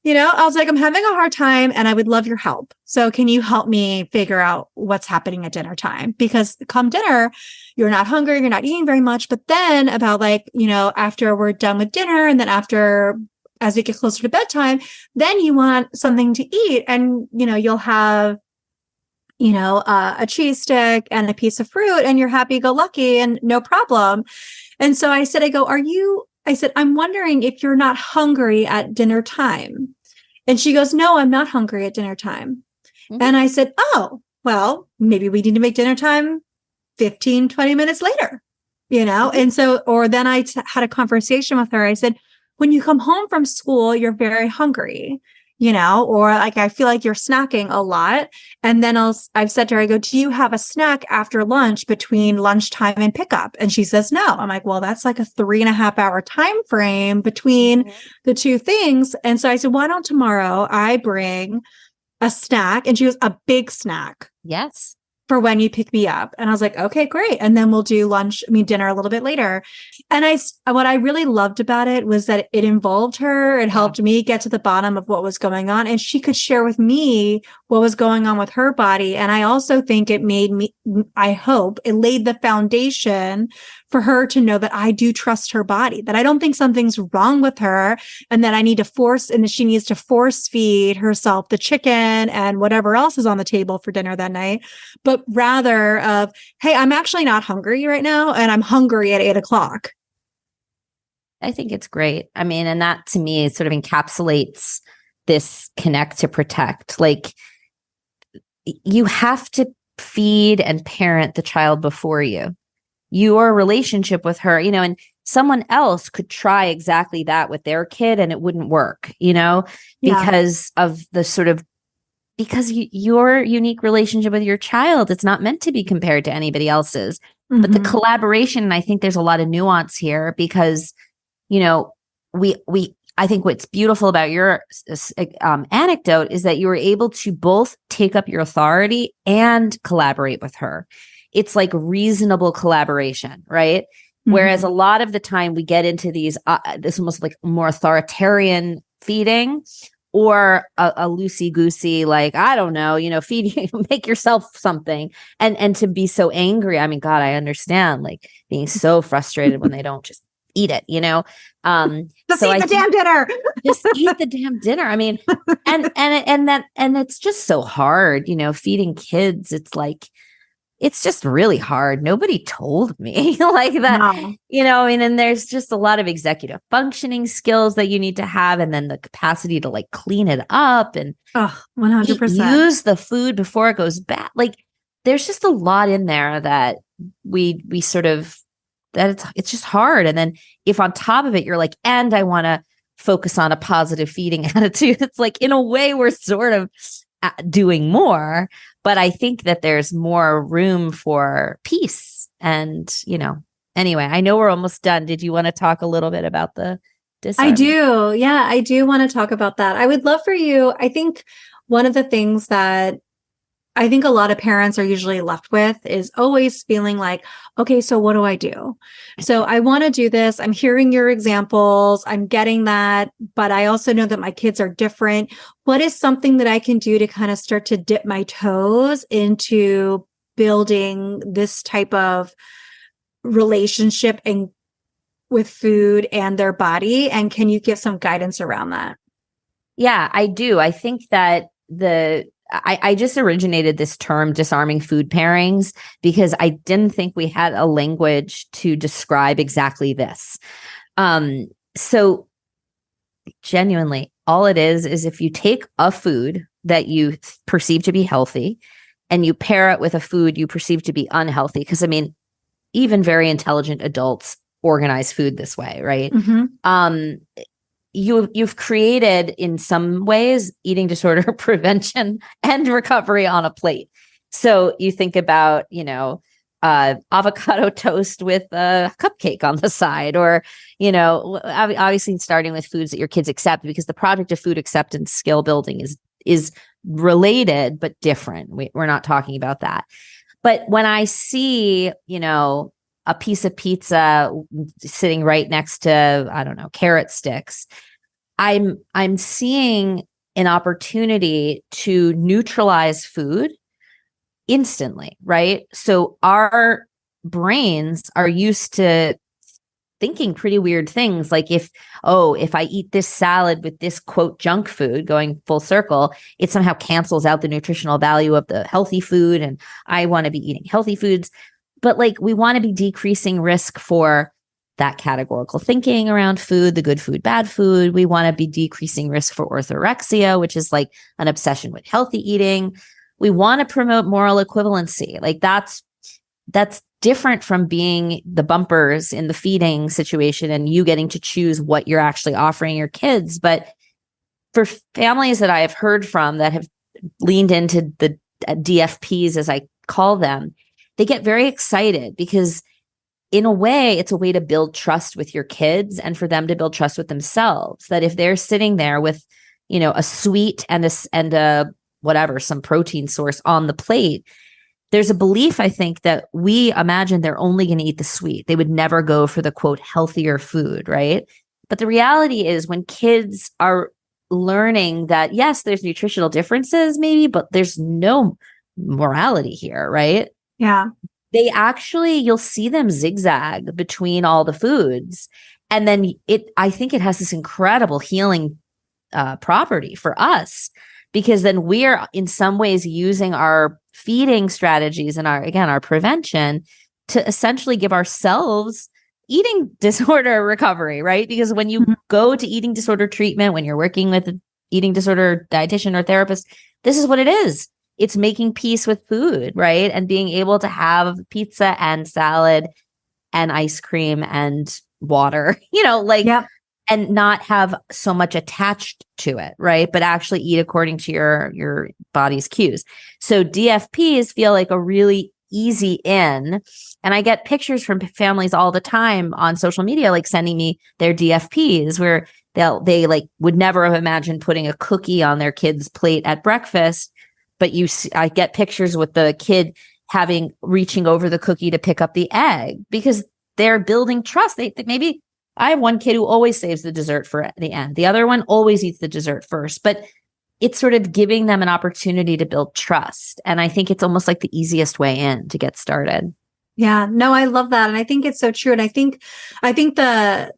You know, I was like, I'm having a hard time and I would love your help. So can you help me figure out what's happening at dinner time? Because come dinner, you're not hungry, you're not eating very much. But then about like, you know, after we're done with dinner and then as we get closer to bedtime, then you want something to eat. And, you know, you'll have, you know, a cheese stick and a piece of fruit and you're happy go lucky and no problem. And so I said, I'm wondering if you're not hungry at dinner time. And she goes, no, I'm not hungry at dinner time. Mm-hmm. And I said, oh, well, maybe we need to make dinner time 15, 20 minutes later, you know? Mm-hmm. And so, or then I had a conversation with her. I said, when you come home from school, you're very hungry, you know, or like, I feel like you're snacking a lot. And then I've said to her, I go, do you have a snack after lunch between lunchtime and pickup? And she says, no. I'm like, well, that's like a 3.5-hour time frame between the two things. And so I said, why don't tomorrow I bring a snack? And she goes, a big snack.
Yes.
For when you pick me up. And I was like, okay, great. And then we'll do dinner a little bit later. And what I really loved about it was that it involved her. It helped me get to the bottom of what was going on. And she could share with me what was going on with her body. And I also think I hope it laid the foundation for her to know that I do trust her body, that I don't think something's wrong with her and that she needs to force feed herself the chicken and whatever else is on the table for dinner that night. But rather of, hey, I'm actually not hungry right now and I'm hungry at 8:00.
I think it's great. I mean, and that to me sort of encapsulates this connect to protect. Like you have to feed and parent the child before you. Your relationship with her, you know, and someone else could try exactly that with their kid and it wouldn't work, you know, because of the sort of, because your unique relationship with your child, it's not meant to be compared to anybody else's. Mm-hmm. But the collaboration, and I think there's a lot of nuance here because, you know, I think what's beautiful about your anecdote is that you were able to both take up your authority and collaborate with her. It's like reasonable collaboration, right? Mm-hmm. Whereas a lot of the time we get into these, this almost like more authoritarian feeding or a loosey-goosey, like, I don't know, you know, feed, make yourself something. And to be so angry. I mean, God, I understand like being so frustrated when they don't just eat it, you know?
Just eat the damn dinner.
Just eat the damn dinner. I mean, and it's just so hard, you know, feeding kids. It's like, it's just really hard. Nobody told me like that, no. You know, I mean, and there's just a lot of executive functioning skills that you need to have. And then the capacity to like clean it up and
100%
use the food before it goes bad. Like there's just a lot in there that we sort of, that it's just hard. And then if on top of it, you're like, and I want to focus on a positive feeding attitude, it's like, in a way, we're sort of doing more. But I think that there's more room for peace. And, you know, anyway, I know we're almost done. Did you want to talk a little bit about the disarming?
I do. Yeah, I do want to talk about that. I would love for you. I think one of the things that I think a lot of parents are usually left with is always feeling like, okay, so what do I do? So I want to do this. I'm hearing your examples. I'm getting that, but I also know that my kids are different. What is something that I can do to kind of start to dip my toes into building this type of relationship and with food and their body? And can you give some guidance around that?
Yeah, I do. I think that I just originated this term disarming food pairings because I didn't think we had a language to describe exactly this. So genuinely, all it is if you take a food that you perceive to be healthy and you pair it with a food you perceive to be unhealthy, because I mean, even very intelligent adults organize food this way, right?
Mm-hmm.
You've created in some ways eating disorder prevention and recovery on a plate. So you think about, avocado toast with a cupcake on the side, or, obviously starting with foods that your kids accept, because the project of food acceptance skill building is related, but different. We're not talking about that. But when I see, a piece of pizza sitting right next to, I don't know, carrot sticks, I'm seeing an opportunity to neutralize food instantly, right? So our brains are used to thinking pretty weird things, like if I eat this salad with this quote junk food, going full circle, it somehow cancels out the nutritional value of the healthy food, and I want to be eating healthy foods. But like, we want to be decreasing risk for that categorical thinking around food, the good food, bad food. We want to be decreasing risk for orthorexia, which is like an obsession with healthy eating. We want to promote moral equivalency. Like that's different from being the bumpers in the feeding situation and you getting to choose what you're actually offering your kids. But for families that I have heard from that have leaned into the DFPs, as I call them, they get very excited because in a way, it's a way to build trust with your kids and for them to build trust with themselves. That if they're sitting there with, a sweet and a whatever, some protein source on the plate, there's a belief, I think, that we imagine they're only going to eat the sweet. They would never go for the quote healthier food, right? But the reality is, when kids are learning that, yes, there's nutritional differences maybe, but there's no morality here, right?
Yeah.
They actually, you'll see them zigzag between all the foods. And then I think it has this incredible healing property for us, because then we're in some ways using our feeding strategies and our prevention to essentially give ourselves eating disorder recovery, right? Because when you go to eating disorder treatment, when you're working with an eating disorder dietitian or therapist, this is what it is. It's making peace with food, right? And being able to have pizza and salad and ice cream and water,
Yep.
and not have so much attached to it, right? But actually eat according to your body's cues. So DFPs feel like a really easy in. And I get pictures from families all the time on social media, like sending me their DFPs where they like would never have imagined putting a cookie on their kid's plate at breakfast. But I get pictures with the kid reaching over the cookie to pick up the egg because they're building trust. They maybe I have one kid who always saves the dessert for the end. The other one always eats the dessert first, but it's sort of giving them an opportunity to build trust. And I think it's almost like the easiest way in to get started.
Yeah, no, I love that. And I think it's so true. And I think the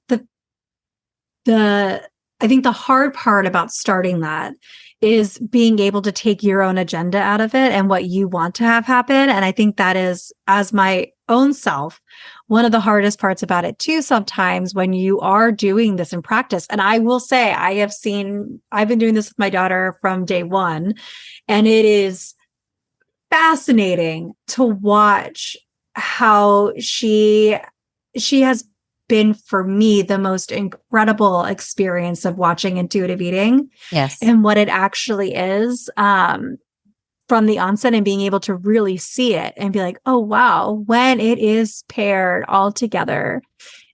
hard part about starting that is being able to take your own agenda out of it and what you want to have happen. And I think that is, as my own self, one of the hardest parts about it too, sometimes when you are doing this in practice. And I will say, I've been doing this with my daughter from day one, and it is fascinating to watch how she has been, for me, the most incredible experience of watching intuitive eating.
Yes.
And what it actually is from the onset, and being able to really see it and be like, oh, wow, when it is paired all together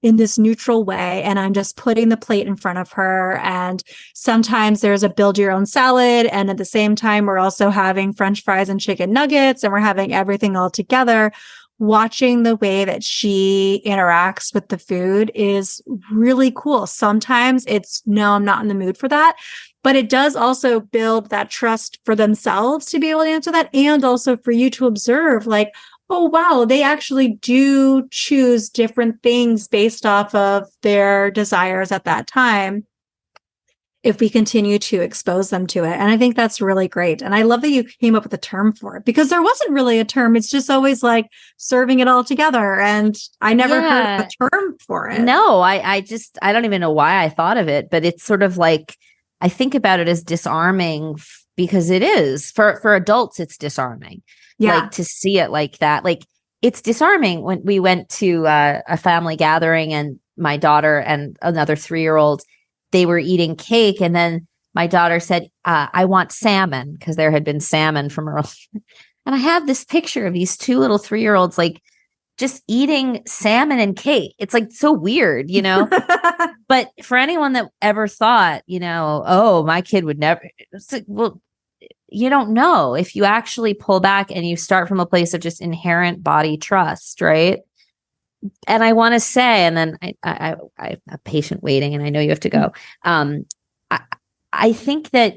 in this neutral way. And I'm just putting the plate in front of her. And sometimes there's a build your own salad. And at the same time, we're also having French fries and chicken nuggets, and we're having everything all together. Watching the way that she interacts with the food is really cool. Sometimes it's, no, I'm not in the mood for that. But it does also build that trust for themselves to be able to answer that. And also for you to observe, like, oh, wow, they actually do choose different things based off of their desires at that time. if we continue to expose them to it. And I think that's really great. And I love that you came up with a term for it, because there wasn't really a term. It's just always like serving it all together. And I never heard a term for it.
No, I don't even know why I thought of it, but it's sort of like, I think about it as disarming because it is for adults, it's disarming. Like to see it like that. Like it's disarming. When we went to a family gathering and my daughter and another 3-year-old, they were eating cake. And then my daughter said, I want salmon, because there had been salmon from earlier. And I have this picture of these 2 little 3-year-olds, like just eating salmon and cake. It's like so weird, you know, but for anyone that ever thought, you know, oh, my kid would never, it's like, well, you don't know if you actually pull back and you start from a place of just inherent body trust. Right. And I want to say, and then I have patient waiting and I know you have to go. I think that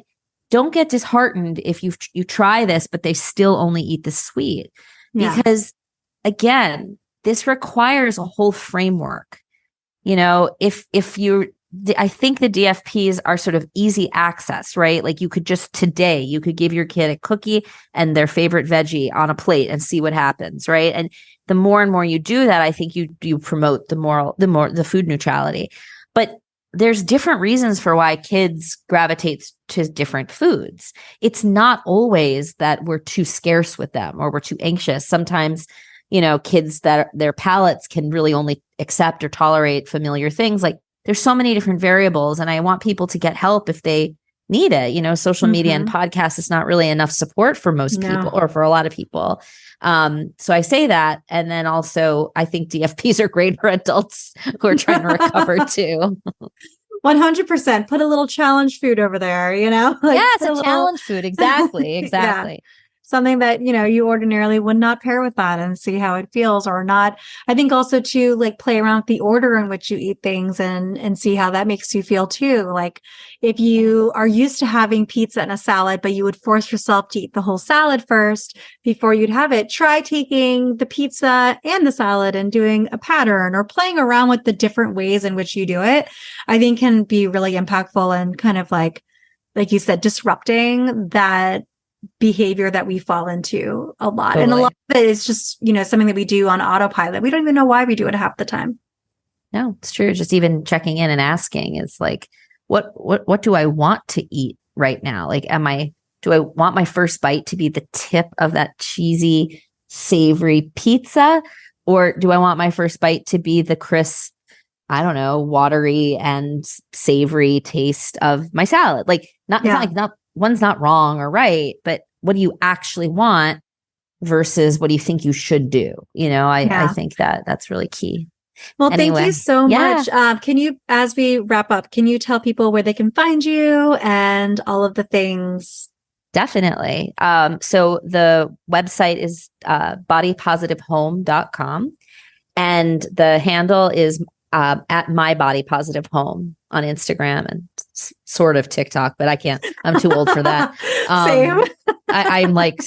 don't get disheartened if you try this, but they still only eat the sweet, because again, this requires a whole framework. You know, I think the DFPs are sort of easy access, right? Like you could just today, you could give your kid a cookie and their favorite veggie on a plate and see what happens, right? And the more and more you do that, I think you promote the food neutrality. But there's different reasons for why kids gravitate to different foods. It's not always that we're too scarce with them or we're too anxious. Sometimes, you know, kids that their palates can really only accept or tolerate familiar things. Like there's so many different variables, and I want people to get help if they need it. You know, social media and podcasts is not really enough support for most people or for a lot of people. So I say that. And then also I think DFPs are great for adults who are trying to recover too.
100%. Put a little challenge food over there, you know? Like
it's a challenge food. Exactly.
Something that, you know, you ordinarily would not pair with that, and see how it feels or not. I think also to like play around with the order in which you eat things and see how that makes you feel too. Like if you are used to having pizza and a salad, but you would force yourself to eat the whole salad first before you'd have it, try taking the pizza and the salad and doing a pattern or playing around with the different ways in which you do it. I think can be really impactful and kind of like you said, disrupting that behavior that we fall into a lot. Totally. And a lot of it is just, you know, something that we do on autopilot. We don't even know why we do it half the time.
No, it's true. Just even checking in and asking is like, what do I want to eat right now? Like, do I want my first bite to be the tip of that cheesy, savory pizza? Or do I want my first bite to be the crisp, I don't know, watery and savory taste of my salad? Like, one's not wrong or right, but what do you actually want versus what do you think you should do? You know, I think that's really key.
Well, anyway, thank you so much. Can you, as we wrap up, can you tell people where they can find you and all of the things?
Definitely. So the website is bodypositivehome.com, and the handle is at My Body Positive Home on Instagram and sort of TikTok, but I can't. I'm too old for that.
Same.
I'm like,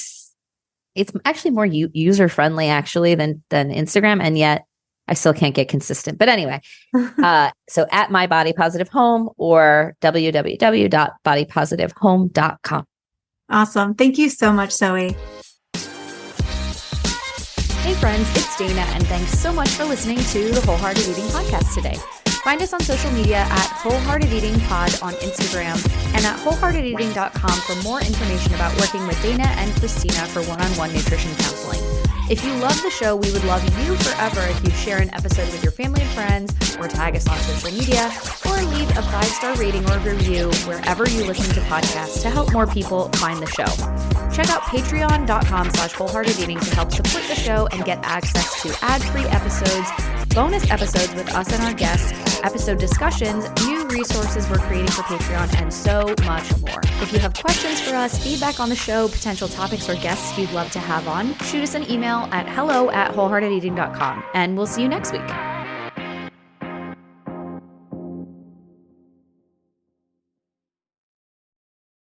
it's actually more user friendly actually than Instagram, and yet I still can't get consistent. But anyway, so at My Body Positive Home or www.bodypositivehome.com.
Awesome. Thank you so much, Zoe.
Hey friends, it's Dana, and thanks so much for listening to the Wholehearted Eating Podcast today. Find us on social media at Wholehearted Eating Pod on Instagram and at wholeheartedeating.com for more information about working with Dana and Christina for one-on-one nutrition counseling. If you love the show, we would love you forever if you share an episode with your family and friends, or tag us on social media, or leave a 5-star rating or review wherever you listen to podcasts to help more people find the show. Check out patreon.com/wholeheartedeating to help support the show and get access to ad-free episodes, bonus episodes with us and our guests, episode discussions, new resources we're creating for Patreon, and so much more. If you have questions for us, feedback on the show, potential topics or guests you'd love to have on, shoot us an email at hello@wholeheartedeating.com, and we'll see you next week.